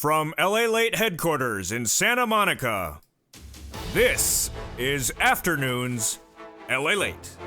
From LALATE headquarters in Santa Monica, this is Afternoons LALATE.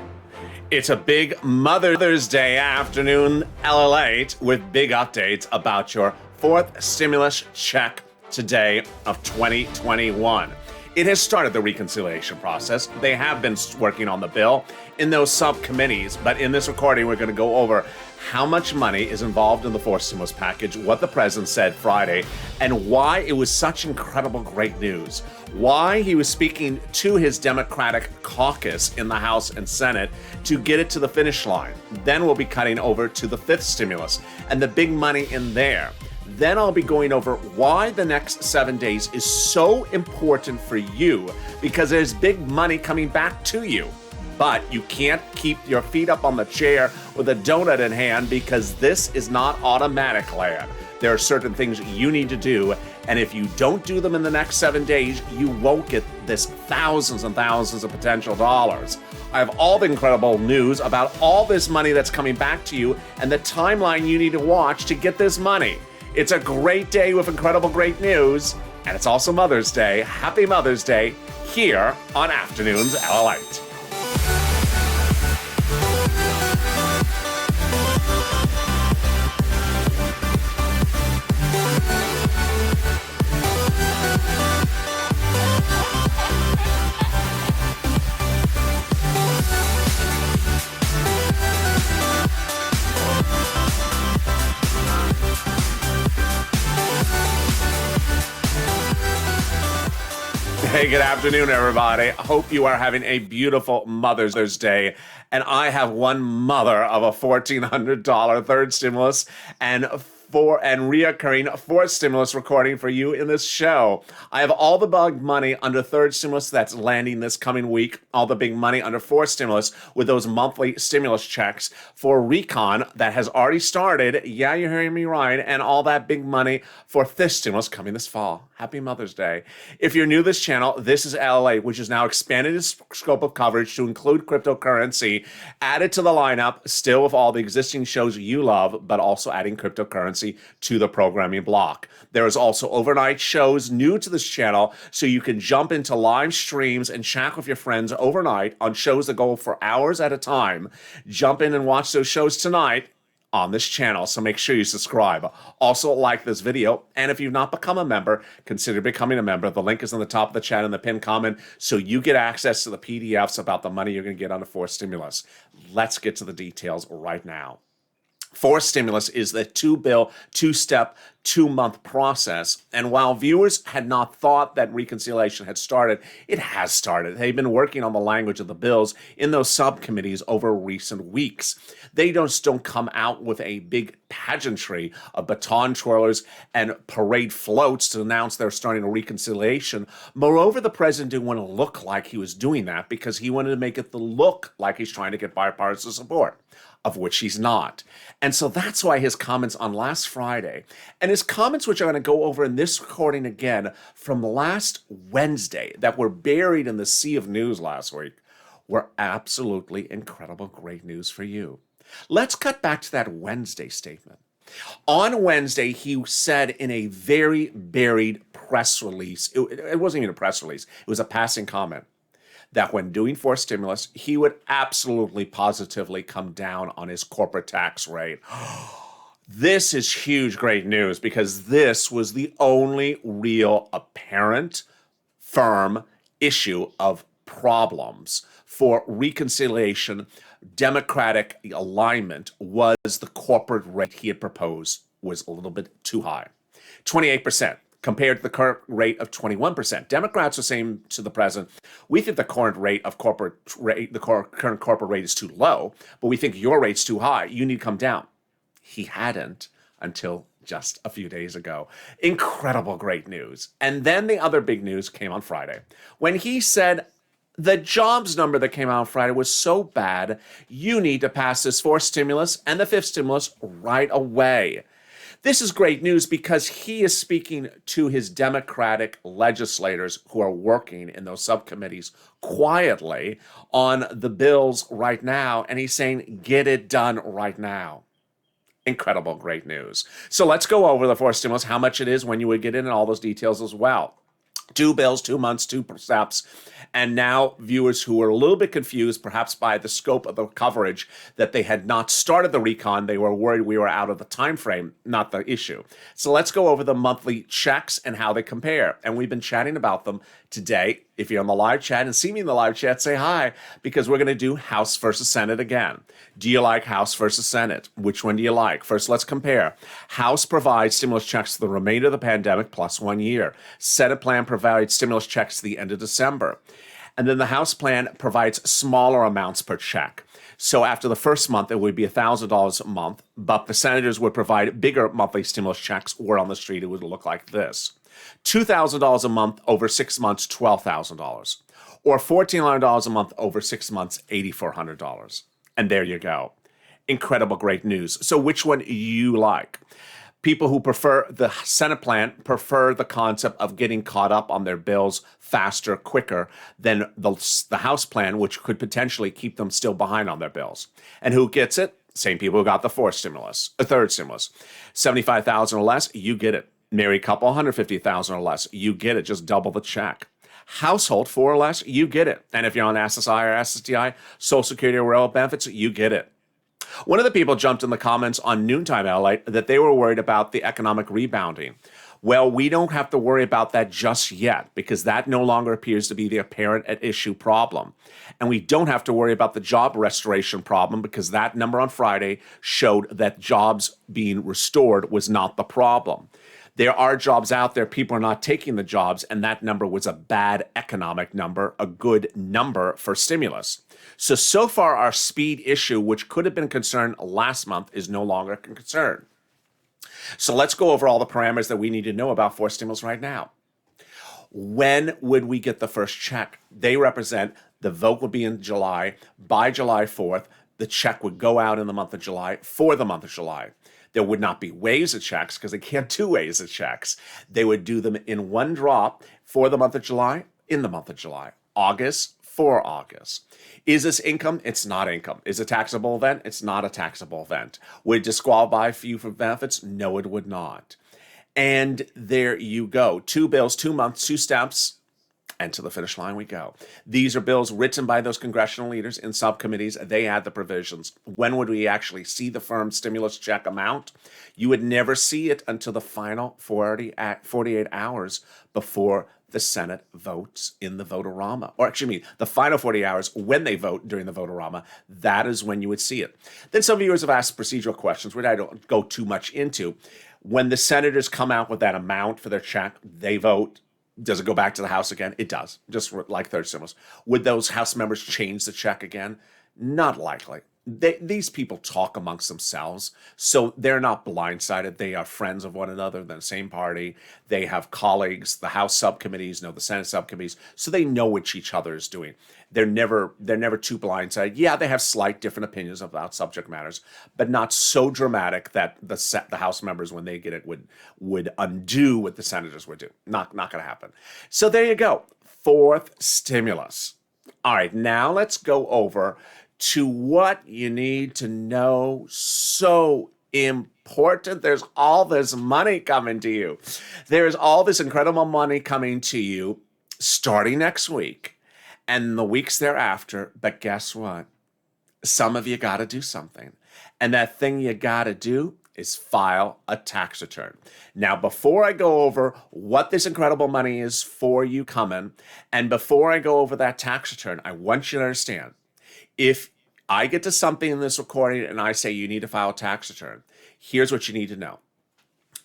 It's a big Mother's Day afternoon, LALATE, with big updates about your fourth stimulus check today of 2021. It has started the reconciliation process. They have been working on the bill in those subcommittees, but in this recording, we're going to go over how much money is involved in the fourth stimulus package, what the president said Friday, and why it was such incredible great news. Why he was speaking to his Democratic caucus in the House and Senate to get it to the finish line. Then we'll be cutting over to the fifth stimulus and the big money in there. Then I'll be going over why the next 7 days is so important for you, because there's big money coming back to you. But you can't keep your feet up on the chair with a donut in hand, because this is not automatic land. There are certain things you need to do, and if you don't do them in the next 7 days, you won't get this thousands and thousands of potential dollars. I have all the incredible news about all this money that's coming back to you and the timeline you need to watch to get this money. It's a great day with incredible great news, and it's also Mother's Day. Happy Mother's Day here on Afternoons LALATE. Hey, good afternoon, everybody. Hope you are having a beautiful Mother's Day. And I have one mother of a $1,400 third stimulus and reoccurring fourth stimulus recording for you in this show. I have all the big money under third stimulus that's landing this coming week, all the big money under fourth stimulus with those monthly stimulus checks for recon that has already started. Yeah, you're hearing me right. And all that big money for fifth stimulus coming this fall. Happy Mother's Day. If you're new to this channel, this is LALATE, which has now expanded its scope of coverage to include cryptocurrency, added to the lineup, still with all the existing shows you love, but also adding cryptocurrency to the programming block. There is also overnight shows new to this channel, so you can jump into live streams and chat with your friends overnight on shows that go for hours at a time. Jump in and watch those shows tonight on this channel, so make sure you subscribe. Also, like this video, and if you've not become a member, consider becoming a member. The link is on the top of the chat in the pinned comment, so you get access to the PDFs about the money you're going to get on the fourth stimulus. Let's get to the details right now. Fourth stimulus is the two-step, 2-month process. And while viewers had not thought that reconciliation had started, it has started. They've been working on the language of the bills in those subcommittees over recent weeks. They don't come out with a big pageantry of baton twirlers and parade floats to announce they're starting a reconciliation. Moreover, the president didn't want to look like he was doing that, because he wanted to make it look like he's trying to get bipartisan support, of which he's not. And so that's why his comments on last Friday, and his comments, which I'm going to go over in this recording again from last Wednesday, that were buried in the sea of news last week, were absolutely incredible great news for you. Let's cut back to that Wednesday statement. On Wednesday, he said in a very buried press release, it wasn't even a press release, it was a passing comment, that when doing fourth stimulus, he would absolutely positively come down on his corporate tax rate. This is huge, great news, because this was the only real apparent, firm issue of problems for reconciliation. Democratic alignment was the corporate rate he had proposed was a little bit too high. 28%. Compared to the current rate of 21%. Democrats are saying to the president, we think the current current corporate rate is too low, but we think your rate's too high. You need to come down. He hadn't until just a few days ago. Incredible great news. And then the other big news came on Friday, when he said the jobs number that came out on Friday was so bad, you need to pass this fourth stimulus and the fifth stimulus right away. This is great news, because he is speaking to his Democratic legislators who are working in those subcommittees quietly on the bills right now, and he's saying, get it done right now. Incredible, great news. So let's go over the fourth stimulus, how much it is, when you would get in, and all those details as well. 2 bills, 2 months, 2 steps. And now viewers who were a little bit confused, perhaps by the scope of the coverage, that they had not started the recon, they were worried we were out of the time frame, not the issue. So let's go over the monthly checks and how they compare. And we've been chatting about them today. If you're on the live chat and see me in the live chat, say hi, because we're going to do House versus Senate again. Do you like House versus Senate? Which one do you like? First, let's compare. House provides stimulus checks for the remainder of the pandemic plus 1 year. Senate plan provides stimulus checks to the end of December. And then the House plan provides smaller amounts per check. So after the first month, it would be $1,000 a month, but the senators would provide bigger monthly stimulus checks. Word on the street, it would look like this. $2,000 a month over 6 months, $12,000. Or $1,400 a month over 6 months, $8,400. And there you go. Incredible, great news. So which one do you like? People who prefer the Senate plan prefer the concept of getting caught up on their bills faster, quicker than the House plan, which could potentially keep them still behind on their bills. And who gets it? Same people who got the third stimulus. $75,000 or less, you get it. Married couple, $150,000 or less, you get it. Just double the check. Household, 4 or less, you get it. And if you're on SSI or SSDI, Social Security or relevant benefits, you get it. One of the people jumped in the comments on Noontime LALATE that they were worried about the economic rebounding. Well, we don't have to worry about that just yet, because that no longer appears to be the apparent at issue problem. And we don't have to worry about the job restoration problem, because that number on Friday showed that jobs being restored was not the problem. There are jobs out there, people are not taking the jobs, and that number was a bad economic number, a good number for stimulus. So far, our speed issue, which could have been a concern last month, is no longer a concern. So let's go over all the parameters that we need to know about for stimulus right now. When would we get the first check? They represent the vote would be in July. By July 4th, the check would go out in the month of July for the month of July. There would not be waves of checks, because they can't do waves of checks. They would do them in one drop for the month of July, in the month of July. August, for August. Is this income? It's not income. Is it a taxable event? It's not a taxable event. Would it disqualify you for benefits? No, it would not. And there you go. 2 bills, 2 months, 2 steps, and to the finish line we go. These are bills written by those congressional leaders in subcommittees. They had the provisions. When would we actually see the firm stimulus check amount? You would never see it until the final 48 hours before the Senate votes in the vote-a-rama. Or actually, the final 40 hours when they vote during the vote-a-rama, that is when you would see it. Then some viewers have asked procedural questions, which I don't go too much into. When the senators come out with that amount for their check, they vote. Does it go back to the House again? It does, just like third stimulus. Would those House members change the check again? Not likely. These people talk amongst themselves, so they're not blindsided. They are friends of one another, the same party. They have colleagues. The House subcommittees know the Senate subcommittees, so they know what each other is doing. They're never too blindsided. Yeah, they have slight different opinions about subject matters, but not so dramatic that the House members, when they get it, would undo what the senators would do. Not going to happen. So there you go. Fourth stimulus. All right, now let's go over to what you need to know. So important. There's all this money coming to you. There's all this incredible money coming to you starting next week and the weeks thereafter. But guess what? Some of you got to do something. And that thing you got to do is file a tax return. Now, before I go over what this incredible money is for you coming, and before I go over that tax return, I want you to understand, if I get to something in this recording and I say you need to file a tax return, here's what you need to know.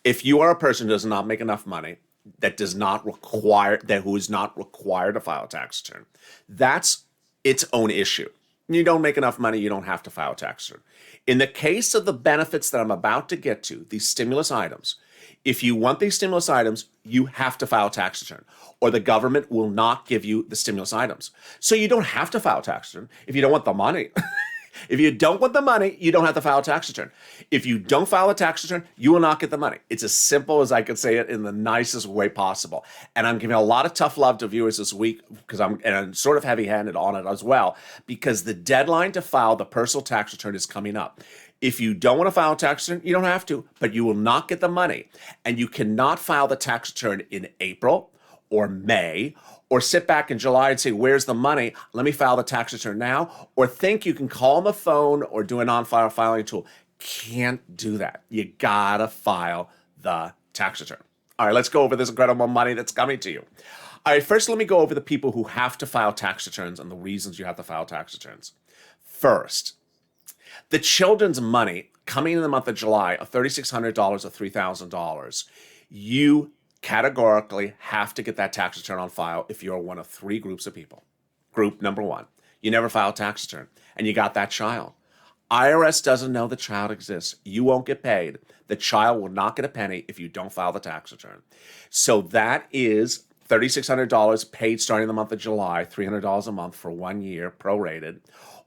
If you are a person who does not make enough money, who is not required to file a tax return, that's its own issue. You don't make enough money, you don't have to file a tax return. In the case of the benefits that I'm about to get to, these stimulus items, if you want these stimulus items, you have to file a tax return, or the government will not give you the stimulus items. So you don't have to file a tax return if you don't want the money. If you don't want the money, you don't have to file a tax return. If you don't file a tax return, you will not get the money. It's as simple as I could say it in the nicest way possible. And I'm giving a lot of tough love to viewers this week because I'm sort of heavy-handed on it as well, because the deadline to file the personal tax return is coming up. If you don't want to file a tax return, you don't have to, but you will not get the money. And you cannot file the tax return in April or May, or sit back in July and say, where's the money? Let me file the tax return now. Or think you can call on the phone or do a non-file filing tool. Can't do that. You gotta file the tax return. All right, let's go over this incredible money that's coming to you. All right, first let me go over the people who have to file tax returns and the reasons you have to file tax returns. First, the children's money coming in the month of July of $3,600 or $3,000, you categorically have to get that tax return on file if you're one of three groups of people. Group number one, you never filed a tax return and you got that child. IRS doesn't know the child exists. You won't get paid. The child will not get a penny if you don't file the tax return. So that is $3,600 paid starting the month of July, $300 a month for 1 year, prorated,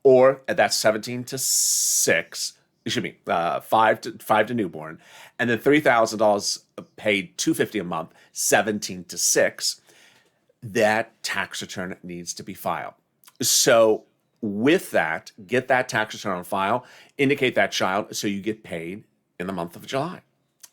or that's 17 to 6. Excuse me, five to newborn, and then $3,000 paid $250 a month, 17 to 6. That tax return needs to be filed. So with that, get that tax return on file, indicate that child so you get paid in the month of July.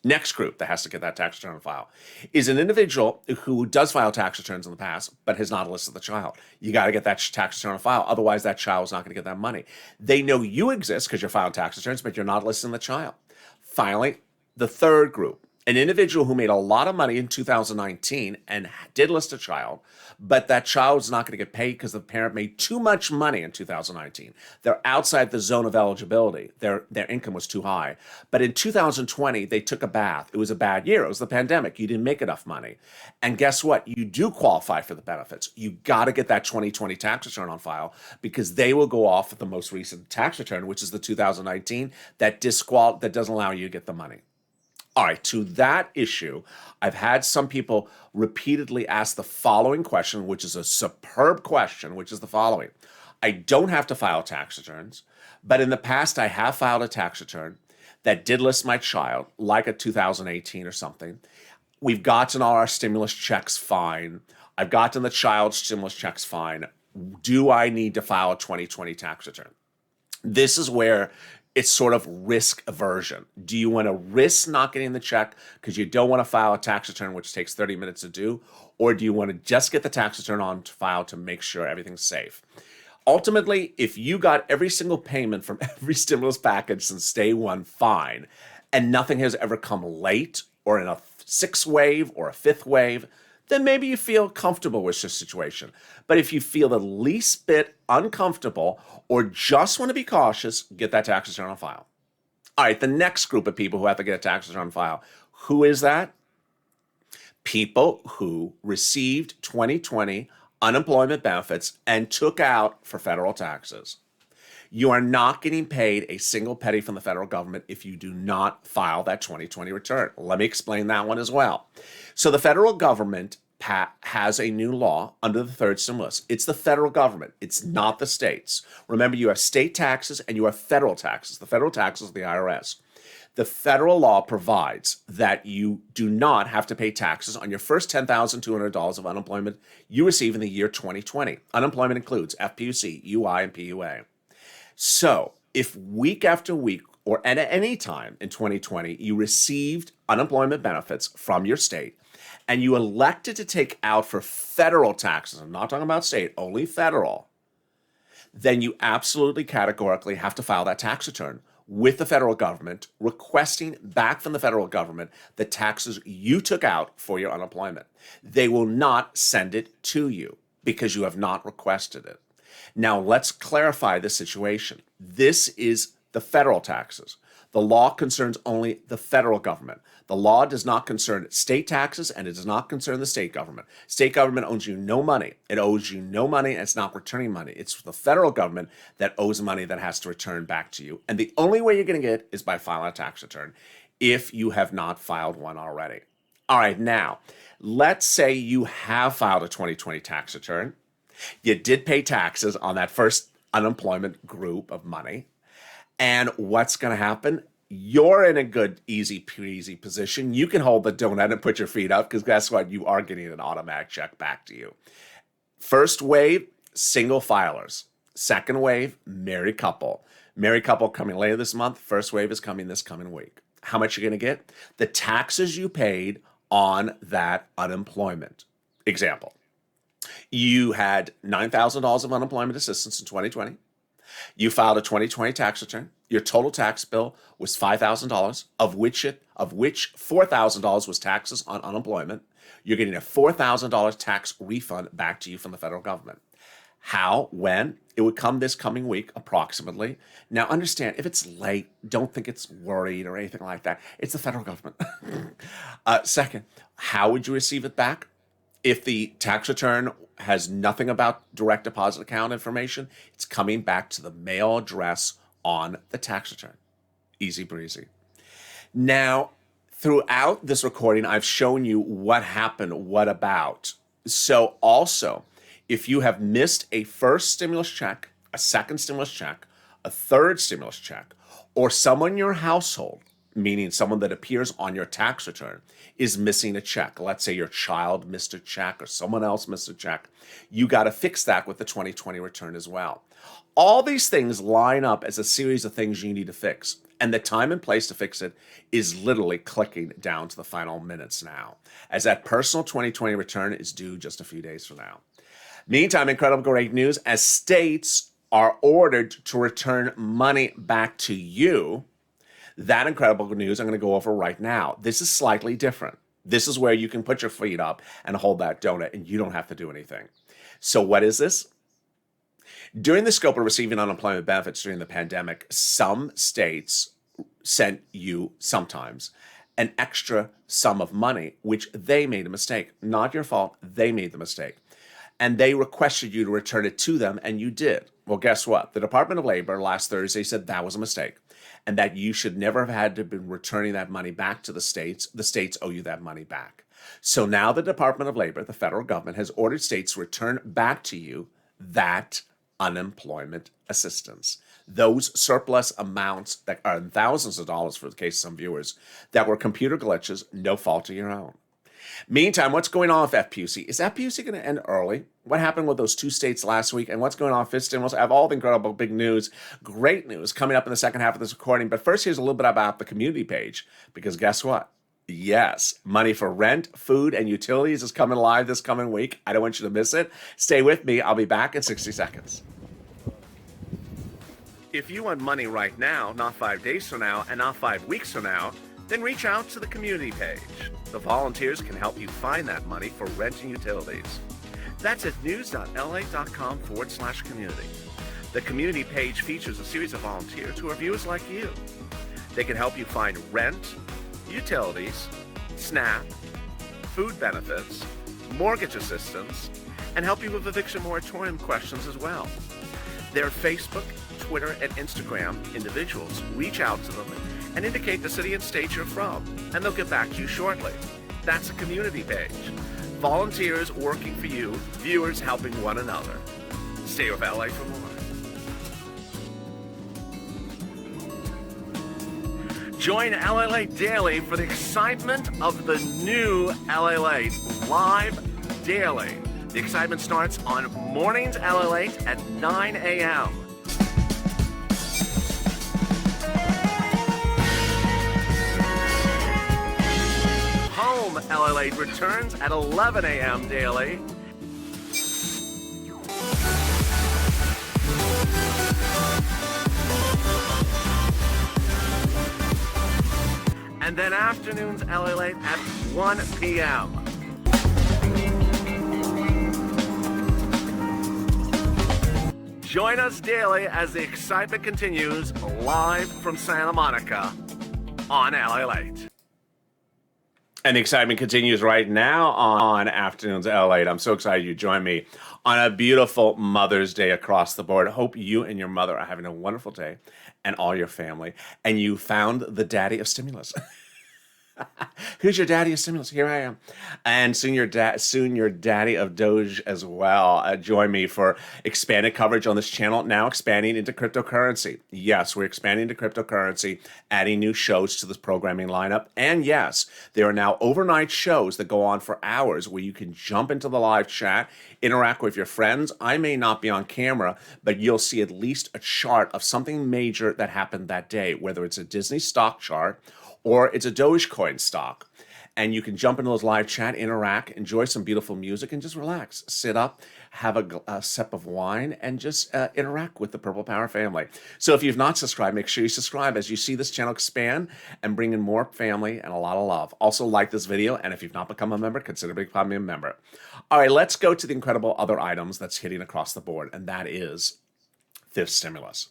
Next group that has to get that tax return on file is an individual who does file tax returns in the past, but has not listed the child. You got to get that tax return on file. Otherwise, that child is not going to get that money. They know you exist because you're filing tax returns, but you're not listing the child. Finally, the third group, an individual who made a lot of money in 2019 and did list a child, but that child is not going to get paid because the parent made too much money in 2019. They're outside the zone of eligibility. Their income was too high. But in 2020, they took a bath. It was a bad year. It was the pandemic. You didn't make enough money. And guess what? You do qualify for the benefits. You got to get that 2020 tax return on file because they will go off with the most recent tax return, which is the 2019, that doesn't allow you to get the money. All right, to that issue, I've had some people repeatedly ask the following question, which is a superb question, which is the following. I don't have to file tax returns, but in the past I have filed a tax return that did list my child, like a 2018 or something. We've gotten all our stimulus checks fine. I've gotten the child's stimulus checks fine. Do I need to file a 2020 tax return? This is where it's sort of risk aversion. Do you want to risk not getting the check because you don't want to file a tax return, which takes 30 minutes to do? Or do you want to just get the tax return on file to make sure everything's safe? Ultimately, if you got every single payment from every stimulus package since day one, fine, and nothing has ever come late or in a sixth wave or a fifth wave, then maybe you feel comfortable with this situation. But if you feel the least bit uncomfortable or just want to be cautious, get that tax return on file. All right, the next group of people who have to get a tax return on file, who is that? People who received 2020 unemployment benefits and took out for federal taxes. You are not getting paid a single penny from the federal government if you do not file that 2020 return. Let me explain that one as well. So the federal government has a new law under the third stimulus. It's the federal government. It's not the states. Remember, you have state taxes and you have federal taxes. The federal taxes are the IRS. The federal law provides that you do not have to pay taxes on your first $10,200 of unemployment you receive in the year 2020. Unemployment includes FPUC, UI, and PUA. So if week after week or at any time in 2020 you received unemployment benefits from your state and you elected to take out for federal taxes, I'm not talking about state, only federal, then you absolutely categorically have to file that tax return with the federal government, requesting back from the federal government the taxes you took out for your unemployment. They will not send it to you because you have not requested it. Now, let's clarify the situation. This is the federal taxes. The law concerns only the federal government. The law does not concern state taxes, and it does not concern the state government. State government owes you no money. It owes you no money, and it's not returning money. It's the federal government that owes money that has to return back to you. And the only way you're going to get it is by filing a tax return if you have not filed one already. All right, now, let's say you have filed a 2020 tax return. You did pay taxes on that first unemployment group of money. And what's going to happen? You're in a good, easy peasy position. You can hold the donut and put your feet up because guess what? You are getting an automatic check back to you. First wave, single filers. Second wave, married couple. Married couple coming later this month. First wave is coming this coming week. How much you're going to get? The taxes you paid on that unemployment. Example, you had $9,000 of unemployment assistance in 2020. You filed a 2020 tax return. Your total tax bill was $5,000, of which $4,000 was taxes on unemployment. You're getting a $4,000 tax refund back to you from the federal government. How? When? It would come this coming week, approximately. Now, understand, if it's late, don't think it's worried or anything like that. It's the federal government. Second, how would you receive it back? If the tax return has nothing about direct deposit account information, it's coming back to the mail address on the tax return. Easy breezy. Now, throughout this recording, I've shown you what happened, what about. So also, if you have missed a first stimulus check, a second stimulus check, a third stimulus check, or someone in your household, meaning someone that appears on your tax return, is missing a check. Let's say your child missed a check or someone else missed a check. You got to fix that with the 2020 return as well. All these things line up as a series of things you need to fix. And the time and place to fix it is literally clicking down to the final minutes now, as that personal 2020 return is due just a few days from now. Meantime, incredible great news, as states are ordered to return money back to you. That incredible news I'm going to go over right now. This is slightly different. This is where you can put your feet up and hold that donut and you don't have to do anything. So what is this? During the scope of receiving unemployment benefits during the pandemic, some states sent you sometimes an extra sum of money, which they made a mistake. Not your fault. They made the mistake. And they requested you to return it to them, and you did. Well, guess what? The Department of Labor last Thursday said that was a mistake and that you should never have had to be returning that money back to the states. The states owe you that money back. So now the Department of Labor, the federal government, has ordered states to return back to you that unemployment assistance. Those surplus amounts that are in thousands of dollars for the case of some viewers that were computer glitches, no fault of your own. Meantime, what's going on with FPUC? Is FPUC going to end early? What happened with those two states last week? And what's going on with fifth stimulus? I have all the incredible big news, great news coming up in the second half of this recording. But first, here's a little bit about the community page. Because guess what? Yes, money for rent, food, and utilities is coming live this coming week. I don't want you to miss it. Stay with me. I'll be back in 60 seconds. If you want money right now, not 5 days from now, and not 5 weeks from now, then reach out to the community page. The volunteers can help you find that money for rent and utilities. That's at news.la.com/community. The community page features a series of volunteers who are viewers like you. They can help you find rent, utilities, SNAP, food benefits, mortgage assistance, and help you with eviction moratorium questions as well. Their Facebook, Twitter, and Instagram individuals reach out to them and indicate the city and state you're from, and they'll get back to you shortly. That's a community page. Volunteers working for you, viewers helping one another. Stay with LA for more. Join LALATE Daily for the excitement of the new LALATE live daily. The excitement starts on mornings LALATE at 9 a.m. Home LALATE returns at 11 a.m. daily. And then afternoons LALATE at 1 p.m. Join us daily as the excitement continues live from Santa Monica on LALATE. And the excitement continues right now on Afternoons LALATE. I'm so excited you joined me on a beautiful Mother's Day across the board. Hope you and your mother are having a wonderful day and all your family. And you found the daddy of stimulus. Who's your daddy of stimulus? Here I am. And soon your daddy of Doge as well. Join me for expanded coverage on this channel, now expanding into cryptocurrency. Yes, we're expanding into cryptocurrency, adding new shows to this programming lineup. And yes, there are now overnight shows that go on for hours where you can jump into the live chat, interact with your friends. I may not be on camera, but you'll see at least a chart of something major that happened that day, whether it's a Disney stock chart or it's a Dogecoin stock. And you can jump into those live chat, interact, enjoy some beautiful music, and just relax. Sit up, have a sip of wine, and just interact with the Purple Power family. So if you've not subscribed, make sure you subscribe as you see this channel expand and bring in more family and a lot of love. Also like this video, and if you've not become a member, consider becoming a member. All right, let's go to the incredible other items that's hitting across the board, and that is fifth stimulus.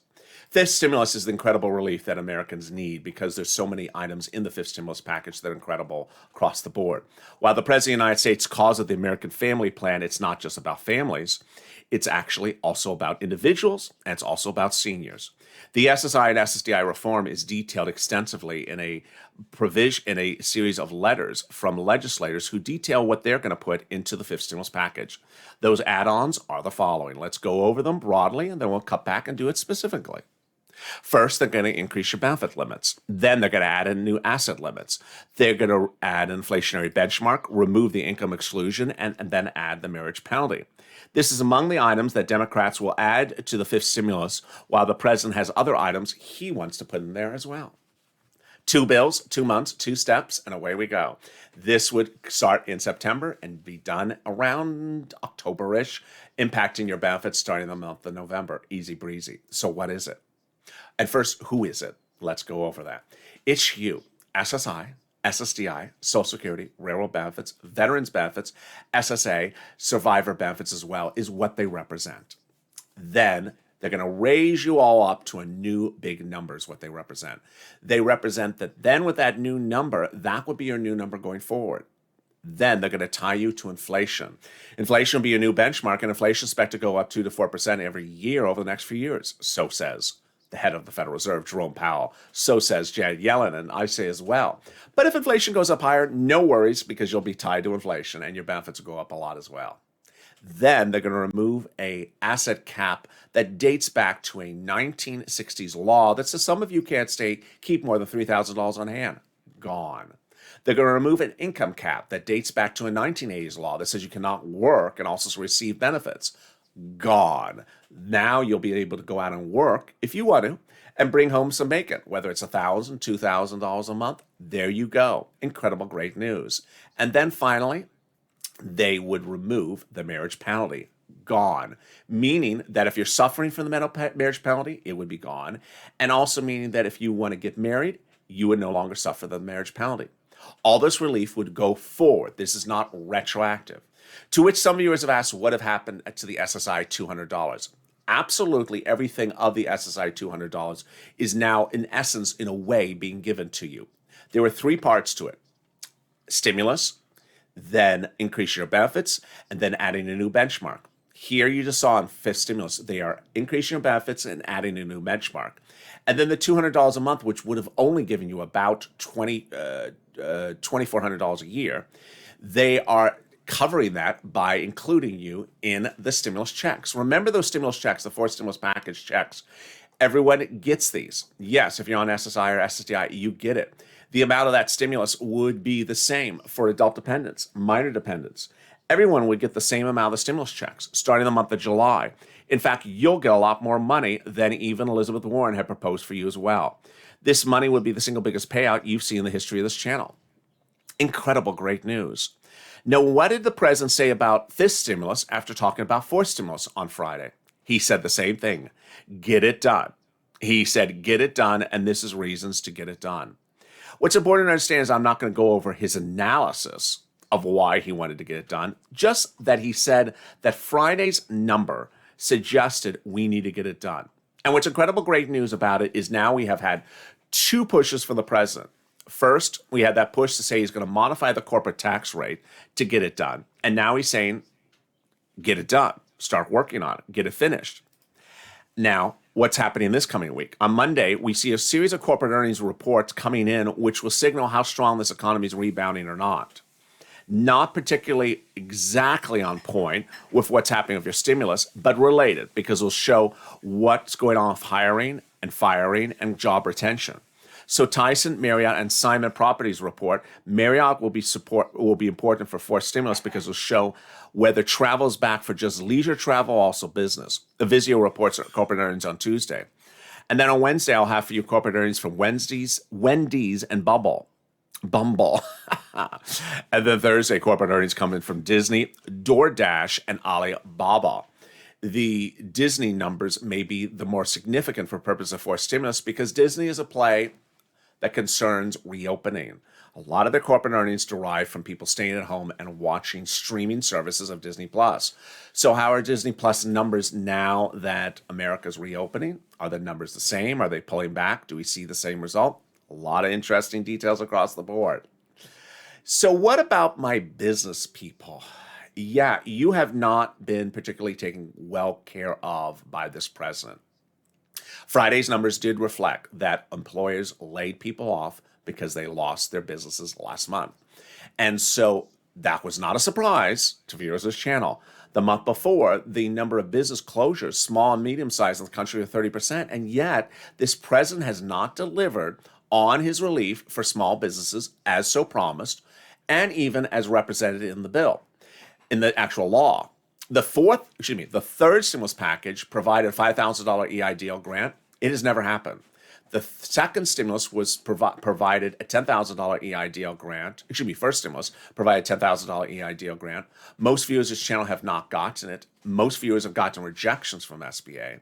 Fifth stimulus is the incredible relief that Americans need because there's so many items in the fifth stimulus package that are incredible across the board. While the President of the United States calls it the American Family Plan, it's not just about families. It's actually also about individuals, and it's also about seniors. The SSI and SSDI reform is detailed extensively in a series of letters from legislators who detail what they're going to put into the fifth stimulus package. Those add-ons are the following. Let's go over them broadly, and then we'll cut back and do it specifically. First, they're going to increase your benefit limits. Then they're going to add in new asset limits. They're going to add an inflationary benchmark, remove the income exclusion, and then add the marriage penalty. This is among the items that Democrats will add to the fifth stimulus, while the president has other items he wants to put in there as well. 2 bills, 2 months, 2 steps, and away we go. This would start in September and be done around October-ish, impacting your benefits starting the month of November. Easy breezy. So what is it? And first, who is it? Let's go over that. It's you, SSI, SSDI, Social Security, railroad benefits, veterans benefits, SSA, survivor benefits as well, is what they represent. Then they're going to raise you all up to a new big number is what they represent. They represent that then with that new number, that would be your new number going forward. Then they're going to tie you to inflation. Inflation will be your new benchmark, and inflation is expected to go up 2 to 4% every year over the next few years, so says the head of the Federal Reserve, Jerome Powell. So says Janet Yellen, and I say as well. But if inflation goes up higher, no worries, because you'll be tied to inflation, and your benefits will go up a lot as well. Then they're going to remove a asset cap that dates back to a 1960s law that says some of you can't keep more than $3,000 on hand. Gone. They're going to remove an income cap that dates back to a 1980s law that says you cannot work and also receive benefits. Gone. Now you'll be able to go out and work if you want to and bring home some bacon, whether it's $1,000, $2,000 a month. There you go. Incredible, great news. And then finally, they would remove the marriage penalty. Gone. Meaning that if you're suffering from the marriage penalty, it would be gone. And also meaning that if you want to get married, you would no longer suffer the marriage penalty. All this relief would go forward. This is not retroactive. To which some viewers have asked what have happened to the SSI $200. Absolutely everything of the SSI $200 is now, in essence, in a way, being given to you. There were 3 parts to it. Stimulus, then increase your benefits, and then adding a new benchmark. Here you just saw in fifth stimulus, they are increasing your benefits and adding a new benchmark. And then the $200 a month, which would have only given you about $2,400 a year, they are covering that by including you in the stimulus checks. Remember those stimulus checks, the 4 stimulus package checks. Everyone gets these. Yes, if you're on SSI or SSDI, you get it. The amount of that stimulus would be the same for adult dependents, minor dependents. Everyone would get the same amount of stimulus checks starting the month of July. In fact, you'll get a lot more money than even Elizabeth Warren had proposed for you as well. This money would be the single biggest payout you've seen in the history of this channel. Incredible, great news. Now, what did the president say about this stimulus after talking about fourth stimulus on Friday? He said the same thing. Get it done. He said, get it done, and this is reasons to get it done. What's important to understand is I'm not going to go over his analysis of why he wanted to get it done, just that he said that Friday's number suggested we need to get it done. And what's incredible great news about it is now we have had 2 pushes from the president. First, we had that push to say he's going to modify the corporate tax rate to get it done. And now he's saying, get it done. Start working on it. Get it finished. Now, what's happening this coming week? On Monday, we see a series of corporate earnings reports coming in, which will signal how strong this economy is rebounding or not. Not particularly exactly on point with what's happening with your stimulus, but related because it'll show what's going on with hiring and firing and job retention. So Tyson, Marriott, and Simon Properties report Marriott will be important for fourth stimulus because it'll show whether travel is back for just leisure travel, also business. The Vizio reports corporate earnings on Tuesday. And then on Wednesday, I'll have for you corporate earnings from Wendy's, and Bumble. And then Thursday, corporate earnings coming from Disney, DoorDash, and Alibaba. The Disney numbers may be the more significant for purpose of fourth stimulus because Disney is a play that concerns reopening. A lot of their corporate earnings derive from people staying at home and watching streaming services of Disney Plus. So how are Disney Plus numbers now that America's reopening? Are the numbers the same? Are they pulling back? Do we see the same result? A lot of interesting details across the board. So what about my business people? Yeah, you have not been particularly taken well care of by this president. Friday's numbers did reflect that employers laid people off because they lost their businesses last month. And so that was not a surprise to viewers of this channel. The month before, the number of business closures, small and medium sized in the country, were 30%. And yet, this president has not delivered on his relief for small businesses as so promised, and even as represented in the bill, in the actual law. The third stimulus package provided a $5,000 EIDL grant. It has never happened. The second stimulus was provided a $10,000 EIDL grant. First stimulus provided a $10,000 EIDL grant. Most viewers of this channel have not gotten it. Most viewers have gotten rejections from SBA.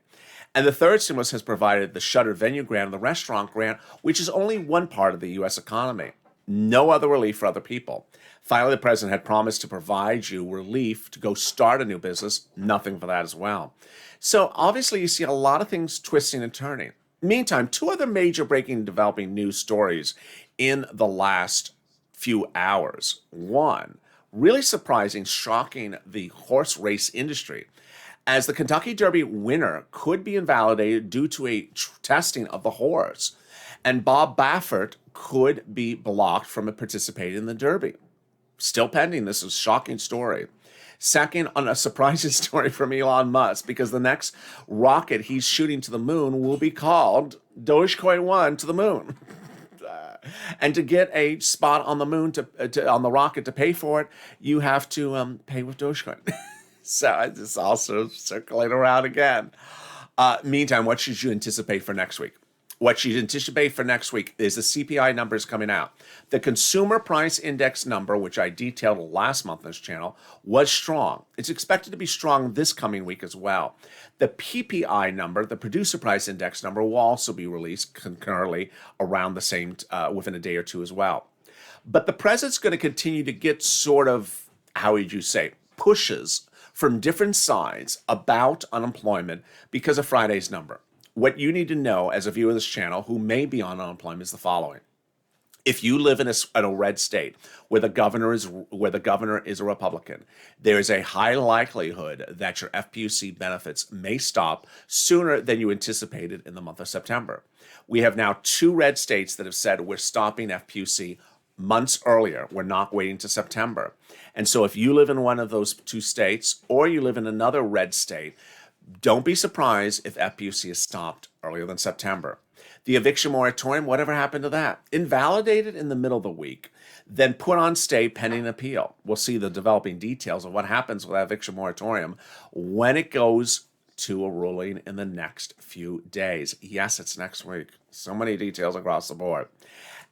And the third stimulus has provided the shuttered venue grant and the restaurant grant, which is only one part of the U.S. economy. No other relief for other people. Finally, the president had promised to provide you relief to go start a new business. Nothing for that as well. So obviously you see a lot of things twisting and turning. Meantime, two other major breaking and developing news stories in the last few hours. One, really surprising, shocking the horse race industry, as the Kentucky Derby winner could be invalidated due to a testing of the horse, and Bob Baffert could be blocked from participating in the Derby. Still pending. This is a shocking story. Second, on a surprising story from Elon Musk, because the next rocket he's shooting to the moon will be called Dogecoin 1 to the moon. And to get a spot on the moon, on the rocket to pay for it, you have to pay with Dogecoin. So it's also circulating around again. Meantime, what should you anticipate for next week? What you anticipate for next week is the CPI numbers coming out. The Consumer Price Index number, which I detailed last month on this channel, was strong. It's expected to be strong this coming week as well. The PPI number, the Producer Price Index number, will also be released concurrently around the same, within a day or two as well. But the president's going to continue to get sort of, how would you say, pushes from different sides about unemployment because of Friday's number. What you need to know as a viewer of this channel who may be on unemployment is the following. If you live in a red state where the governor is a Republican, there is a high likelihood that your FPUC benefits may stop sooner than you anticipated in the month of September. We have now 2 red states that have said we're stopping FPUC months earlier. We're not waiting to September. And so if you live in one of those 2 states or you live in another red state, don't be surprised if FPUC is stopped earlier than September. The eviction moratorium, whatever happened to that? Invalidated in the middle of the week, then put on stay pending appeal. We'll see the developing details of what happens with that eviction moratorium when it goes to a ruling in the next few days. Yes, it's next week. So many details across the board.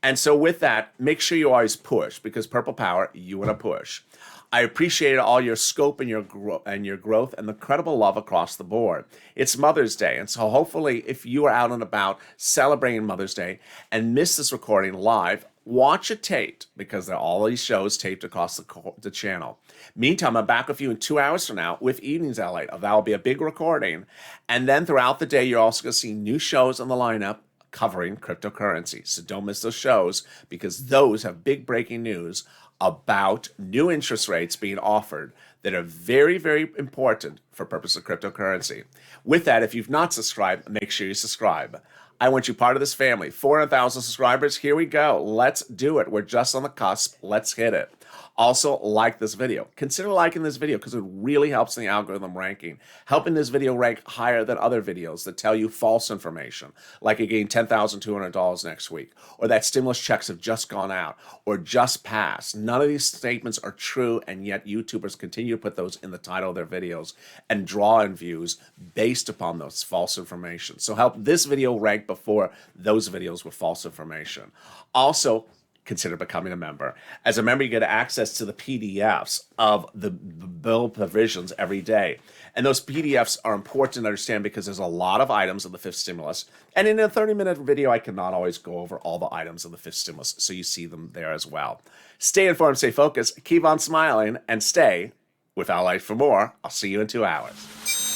And so with that, make sure you always push, because Purple Power, you want to push. I appreciate all your scope and your growth and the credible love across the board. It's Mother's Day, and so hopefully if you are out and about celebrating Mother's Day and miss this recording live, watch it taped, because there are all these shows taped across the channel. Meantime, I'm back with you in 2 hours from now with Evenings LA. That will be a big recording. And then throughout the day, you're also going to see new shows on the lineup covering cryptocurrency. So don't miss those shows, because those have big breaking news about new interest rates being offered that are very, very important for purpose of cryptocurrency. With that, if you've not subscribed, make sure you subscribe. I want you part of this family. 400,000 subscribers. Here we go. Let's do it. We're just on the cusp. Let's hit it. Also, like this video. Consider liking this video because it really helps in the algorithm ranking, helping this video rank higher than other videos that tell you false information, like you gained $10,200 next week, or that stimulus checks have just gone out, or just passed. None of these statements are true, and yet YouTubers continue to put those in the title of their videos and draw in views based upon those false information. So help this video rank before those videos with false information. Also, consider becoming a member. As a member, you get access to the PDFs of the bill provisions every day. And those PDFs are important to understand because there's a lot of items of the fifth stimulus. And in a 30-minute video, I cannot always go over all the items of the fifth stimulus, so you see them there as well. Stay informed, stay focused, keep on smiling, and stay with LALATE for more. I'll see you in 2 hours.